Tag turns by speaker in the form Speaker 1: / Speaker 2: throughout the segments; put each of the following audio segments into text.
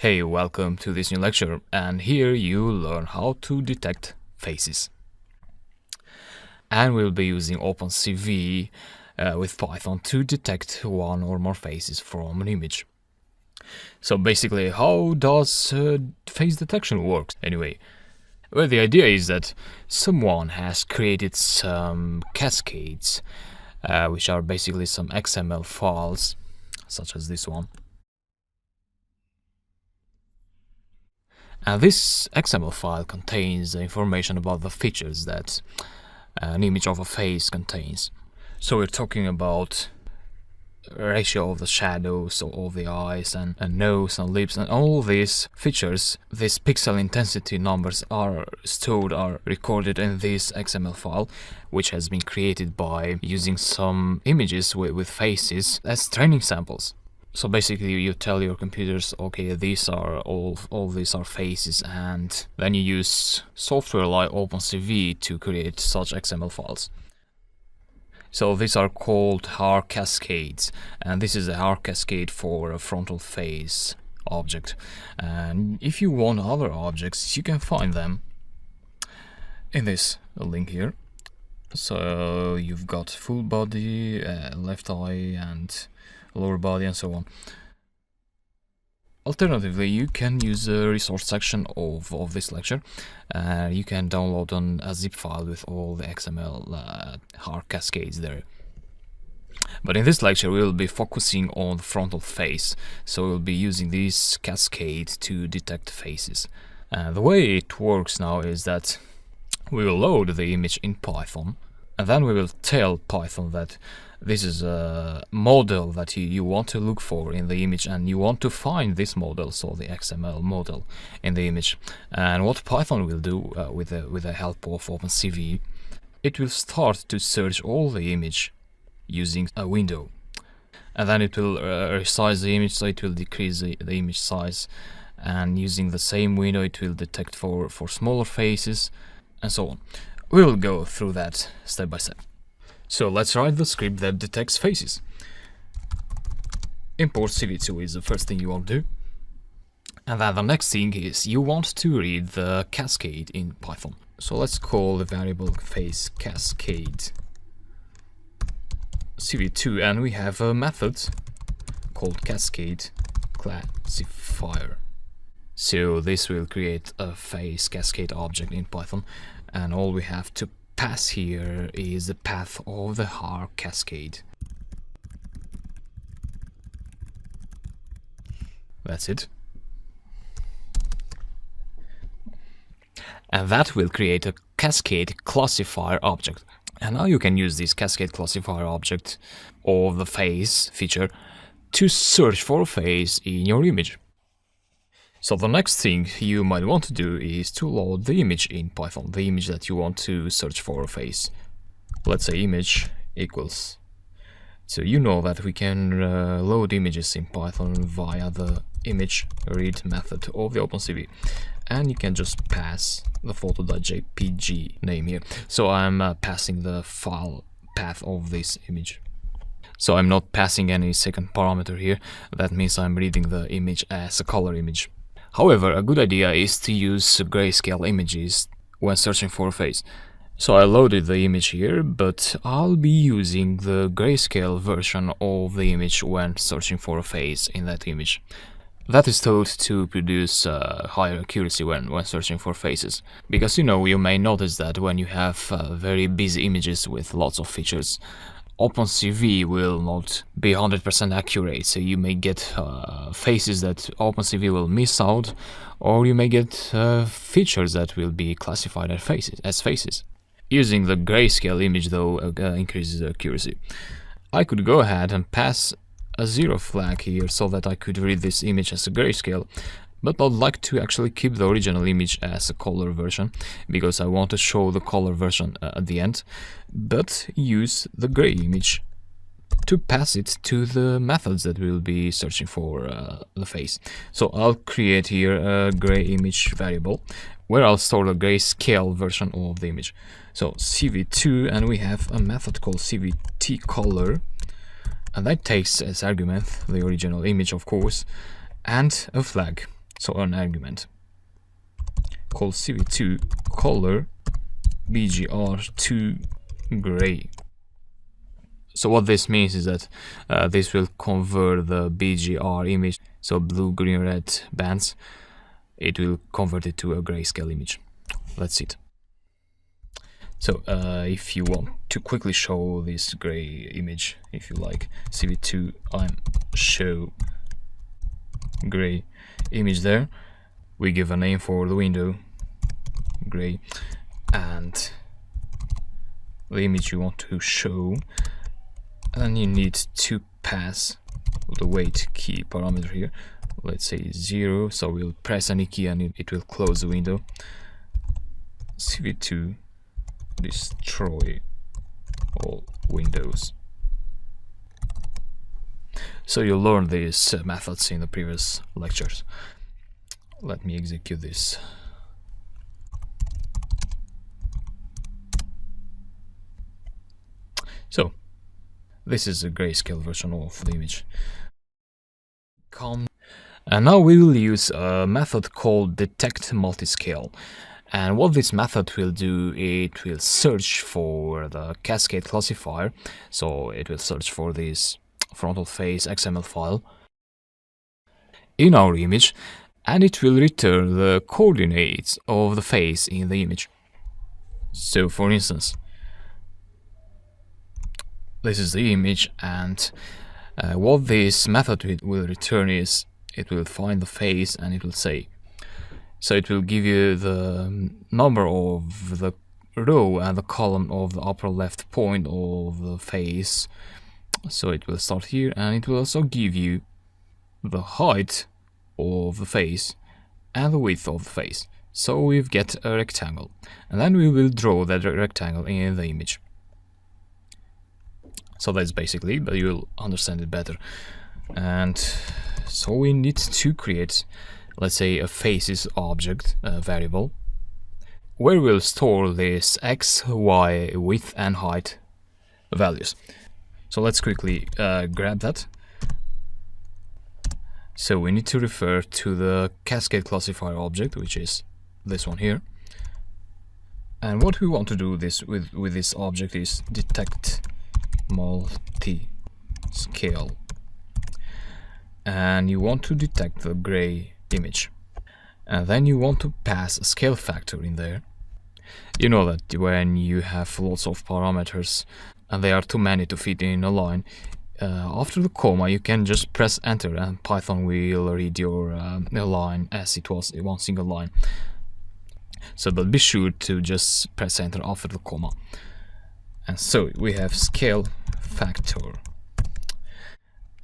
Speaker 1: Hey, welcome to this new lecture, and here you learn how to detect faces. And we'll be using openCV with Python to detect one or more faces from an image. So basically, how does face detection work anyway? Well, the idea is that someone has created some cascades, which are basically some XML files, such as this one. And this XML file contains the information about the features that an image of a face contains. So we're talking about ratio of the shadows of the eyes and nose and lips, and all these features, these pixel intensity numbers are recorded in this XML file, which has been created by using some images with faces as training samples. So basically you tell your computers, okay, these are all these are faces, and then you use software like openCV to create such XML files. So these are called HAR cascades, and this is a HAR cascade for a frontal face object. And if you want other objects, you can find them in this link here. So you've got full body, left eye, and lower body, and so on. Alternatively, you can use the resource section of this lecture. You can download a zip file with all the XML HAR cascades there. But in this lecture, we will be focusing on the frontal face, so we'll be using this cascade to detect faces. The way it works now is that we will load the image in Python, and then we will tell Python that this is a model that you want to look for in the image, and you want to find this model, so the XML model in the image. And what Python will do with the help of openCV, it will start to search all the image using a window, and then it will resize the image, so it will decrease the image size, and using the same window it will detect for smaller faces, and so on. We will go through that step by step. So let's write the script that detects faces. Import CV2 is the first thing you want to do. And then the next thing is you want to read the cascade in Python. So let's call the variable face cascade CV2, and we have a method called cascade classifier. So this will create a face cascade object in Python, and all we have to pass here is the path of the HAR cascade. That's it. And that will create a cascade classifier object. And now you can use this cascade classifier object of the face feature to search for a face in your image. So the next thing you might want to do is to load the image in Python, the image that you want to search for a face. Let's say image equals. So you know that we can load images in Python via the image read method of the openCV. And you can just pass the photo.jpg name here. So I'm passing the file path of this image. So I'm not passing any second parameter here. That means I'm reading the image as a color image. However, a good idea is to use grayscale images when searching for a face. So I loaded the image here, but I'll be using the grayscale version of the image when searching for a face in that image. That is thought to produce higher accuracy when searching for faces. Because you may notice that when you have very busy images with lots of features, openCV will not be 100% accurate, so you may get faces that openCV will miss out, or you may get features that will be classified as faces. Using the grayscale image, though, increases the accuracy. I could go ahead and pass a 0 flag here so that I could read this image as a grayscale, but I'd like to actually keep the original image as a color version, because I want to show the color version at the end, but use the gray image to pass it to the methods that will be searching for the face. So I'll create here a gray image variable where I'll store the grayscale version of the image. So CV2, and we have a method called CVTColor, and that takes as argument the original image, of course, and a flag. so an argument called CV2 color BGR2 gray. So what this means is that this will convert the BGR image, so blue, green, red bands, it will convert it to a grayscale image. Let's see it. So if you want to quickly show this gray image, if you like, CV2 show gray image there, we give a name for the window, gray, and the image you want to show, and you need to pass the weight key parameter here, let's say 0, so we'll press any key and it will close the window. CV2 destroy all windows. So you learned these methods in the previous lectures. Let me execute this. So this is a grayscale version of the image. And now we will use a method called detect multiscale. And what this method will do, it will search for the cascade classifier. So it will search for this frontal face XML file in our image, and it will return the coordinates of the face in the image. So for instance, this is the image, and what this method will return is, it will find the face and it will say, so it will give you the number of the row and the column of the upper left point of the face. So it will start here, and it will also give you the height of the face and the width of the face. So we get a rectangle, and then we will draw that rectangle in the image. So that's basically, but you'll understand it better. And so we need to create, let's say, a faces object variable, where we'll store this x, y, width and height values. So let's quickly grab that. So we need to refer to the cascade classifier object, which is this one here. And what we want to do this with this object is detect multi-scale. And you want to detect the gray image. And then you want to pass a scale factor in there. You know that when you have lots of parameters and they are too many to fit in a line, after the comma you can just press enter and Python will read your line as it was one single line. So but be sure to just press enter after the comma. And so we have scale factor,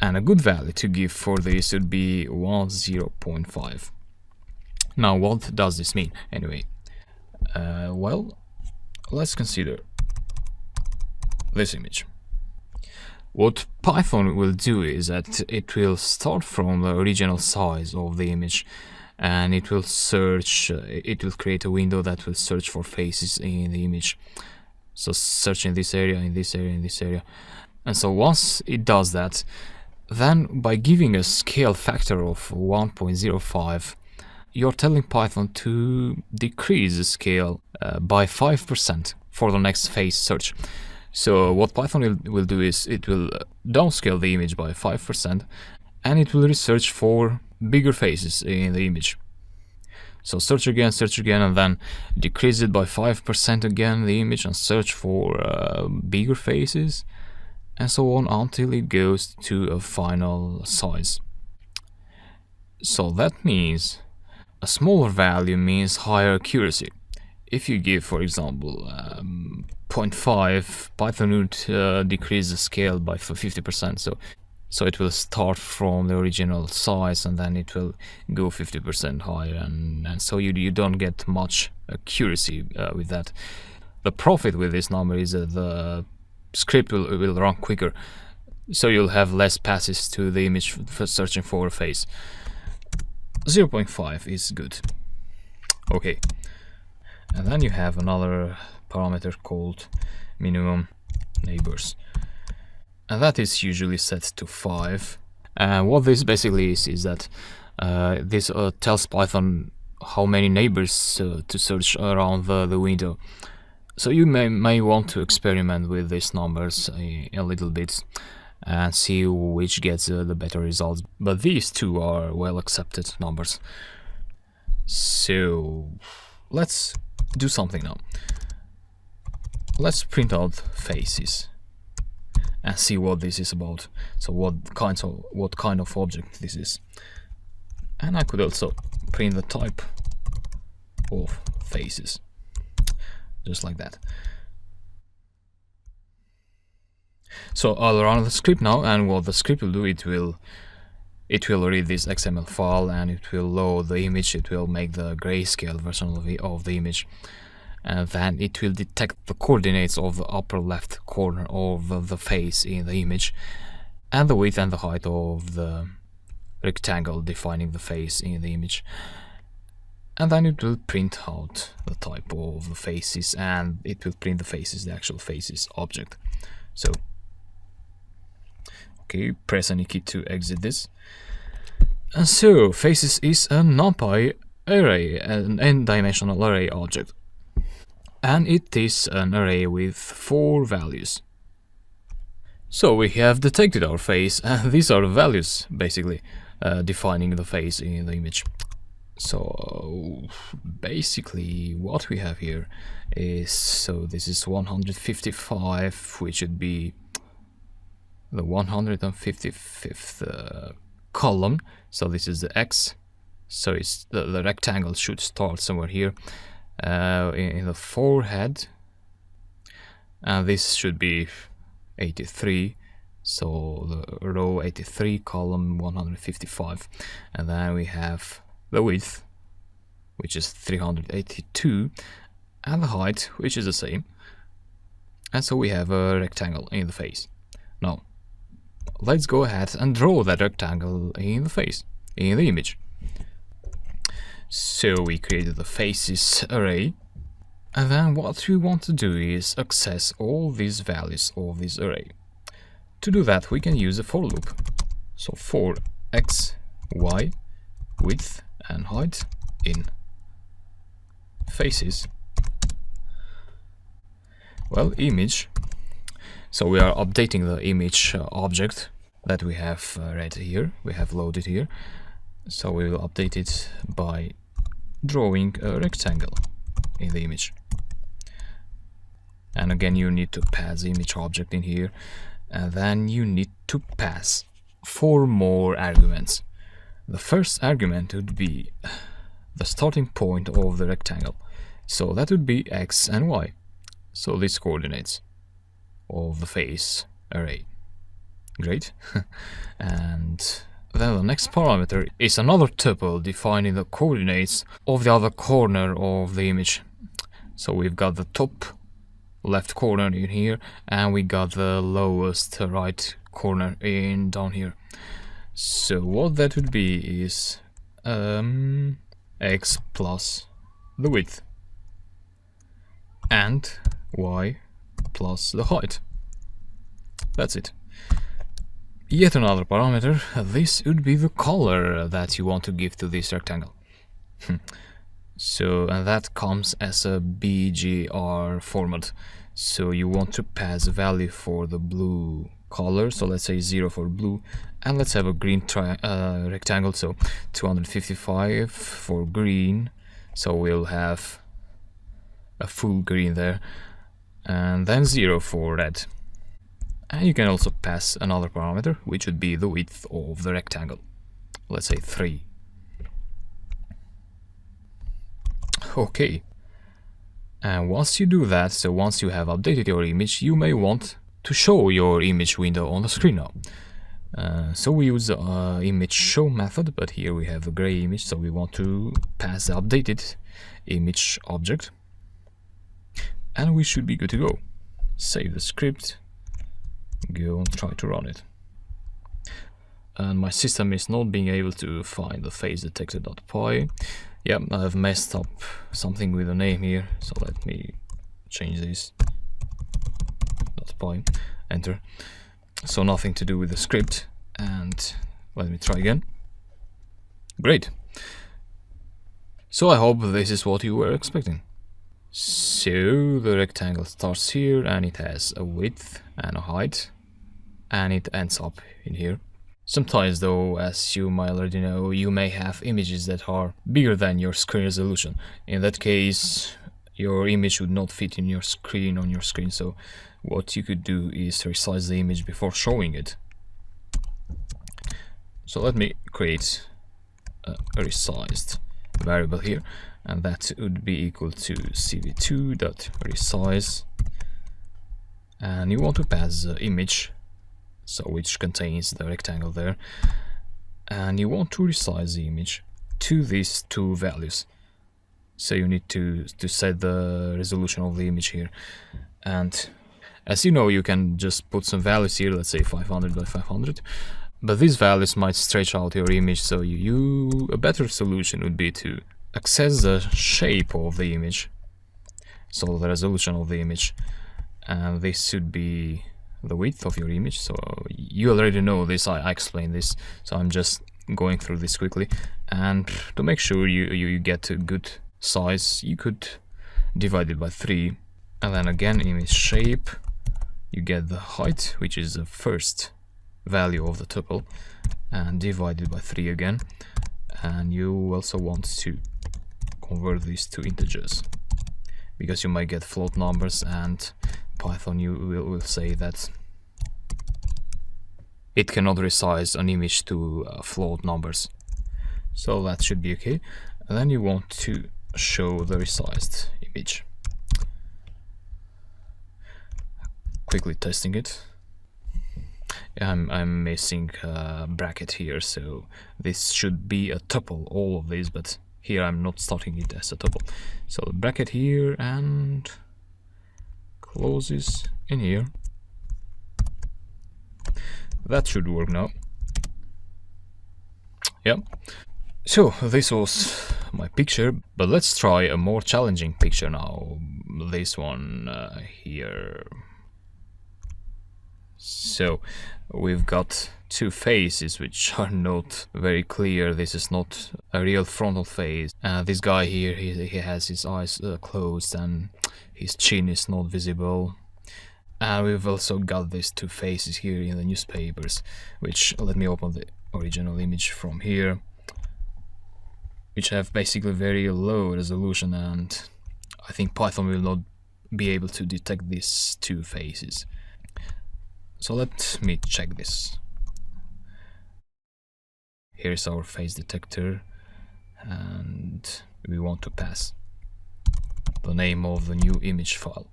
Speaker 1: and a good value to give for this would be 0.5. Now what does this mean anyway? Well, let's consider this image. What Python will do is that it will start from the original size of the image, and it will search, it will create a window that will search for faces in the image. So search in this area, in this area, in this area. And so once it does that, then by giving a scale factor of 1.05, you're telling Python to decrease the scale by 5% for the next face search. So what Python will do is it will downscale the image by 5%, and it will research for bigger faces in the image. So search again, and then decrease it by 5% again, the image, and search for bigger faces, and so on until it goes to a final size. So that means a smaller value means higher accuracy. If you give, for example, 0.5, Python would decrease the scale by 50%. So it will start from the original size, and then it will go 50% higher, and so you don't get much accuracy with that. The profit with this number is that the script will run quicker, so you'll have less passes to the image for searching for a face. 0.5 is good. Okay, and then you have another parameter called minimum neighbors, and that is usually set to 5. And what this basically is that This tells Python how many neighbors to search around the window. So you may want to experiment with these numbers a little bit and see which gets the better results. But these two are well accepted numbers. So let's do something now. Let's print out faces and see what this is about. So what kind of object this is. And I could also print the type of faces, just like that. So I'll run the script now, and what the script will do, it will read this XML file and it will load the image. It will make the grayscale version of the image, and then it will detect the coordinates of the upper left corner of the face in the image and the width and the height of the rectangle defining the face in the image, and then it will print out the type of the faces, and it will print the faces, the actual faces object. So okay, press any key to exit this. And so faces is a NumPy array, an n-dimensional array object, and it is an array with 4 values. So we have detected our face, and these are the values basically defining the face in the image. So basically what we have here is, so this is 155, which should be the 155th column. So this is the X, so it's the rectangle should start somewhere here in the forehead, and this should be 83. So the row 83, column 155, and then we have the width, which is 382, and the height, which is the same. And so we have a rectangle in the face. Now let's go ahead and draw that rectangle in the face, in the image. So we created the faces array, and then what we want to do is access all these values of this array. To do that, we can use a for loop. So for x, y, width and height in faces, well, image. So we are updating the image object that we have read here, we have loaded here. So we will update it by drawing a rectangle in the image. And again, you need to pass the image object in here, and then you need to pass 4 more arguments. The first argument would be the starting point of the rectangle, so that would be x and y, so these coordinates of the face array. Great. And then the next parameter is another tuple defining the coordinates of the other corner of the image. So we've got the top left corner in here, and we got the lowest right corner in down here. So what that would be is x plus the width and y plus the height. That's it. Yet another parameter, this would be the color that you want to give to this rectangle. So, and that comes as a BGR format. So you want to pass a value for the blue color, so let's say 0 for blue, and let's have a green rectangle, so 255 for green, so we'll have a full green there, and then 0 for red. And you can also pass another parameter, which would be the width of the rectangle, let's say 3. Okay, and once you do that, so once you have updated your image, you may want to show your image window on the screen now. So we use the image show method, but here we have a gray image, so we want to pass the updated image object, and we should be good to go. Save the script, go and try to run it. And my system is not being able to find the face detector.py. Yeah, I've messed up something with the name here, so let me change this. .py, enter. So nothing to do with the script, and let me try again. Great. So I hope this is what you were expecting. So the rectangle starts here and it has a width and a height and it ends up in here. Sometimes though, as you might already know, you may have images that are bigger than your screen resolution. In that case, your image would not fit in your screen on your screen, so what you could do is resize the image before showing it. So let me create a resized variable here, and that would be equal to cv2.resize, and you want to pass the image, so which contains the rectangle there, and you want to resize the image to these two values. So you need to set the resolution of the image here, and as you know, you can just put some values here, let's say 500 by 500, but these values might stretch out your image, so a better solution would be to access the shape of the image, so the resolution of the image, and this should be the width of your image. So you already know this, I explained this, so I'm just going through this quickly, and to make sure you get a good size, you could divide it by 3, and then again image shape, you get the height, which is the first value of the tuple, and divide it by 3 again, and you also want to convert these to integers, because you might get float numbers, and Python will say that it cannot resize an image to float numbers, so that should be okay. And then you want to show the resized image. Quickly testing it. I'm missing a bracket here, so this should be a tuple, all of these, but here I'm not starting it as a tuple. So the bracket here and closes in here. That should work now. Yeah. So this was my picture, but let's try a more challenging picture now. This one here. So we've got two faces which are not very clear. This is not a real frontal face. This guy here, he has his eyes closed and his chin is not visible. And we've also got these two faces here in the newspapers, which, let me open the original image from here, which have basically very low resolution, and I think Python will not be able to detect these two faces. So let me check this. Here's our face detector, and we want to pass the name of the new image file.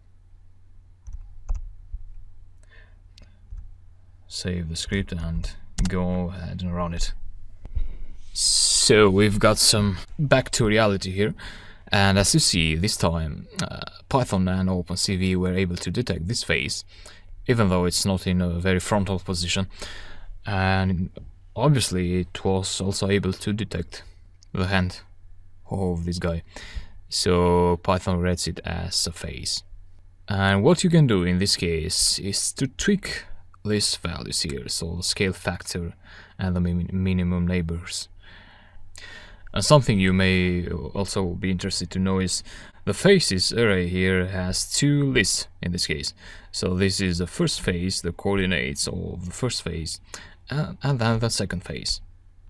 Speaker 1: Save the script and go ahead and run it. So we've got some back to reality here, and as you see, this time Python and openCV were able to detect this face, even though it's not in a very frontal position, and obviously it was also able to detect the hand of this guy, so Python reads it as a face. And what you can do in this case is to tweak these values here, so the scale factor and the minimum neighbors. And something you may also be interested to know is the faces array here has two lists in this case. So this is the first phase, the coordinates of the first phase, and then the second phase,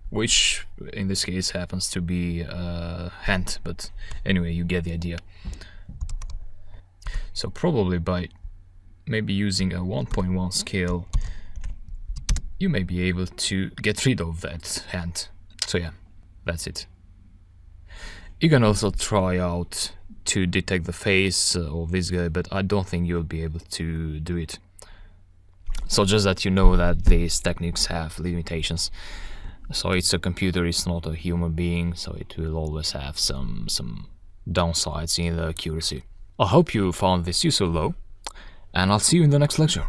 Speaker 1: which in this case happens to be a hand, but anyway, you get the idea. So probably by maybe using a 1.1 scale, you may be able to get rid of that hand. So yeah, that's it. You can also try out to detect the face of this guy, but I don't think you'll be able to do it. So just that you know that these techniques have limitations. So it's a computer, it's not a human being, so it will always have some downsides in the accuracy. I hope you found this useful though, and I'll see you in the next lecture.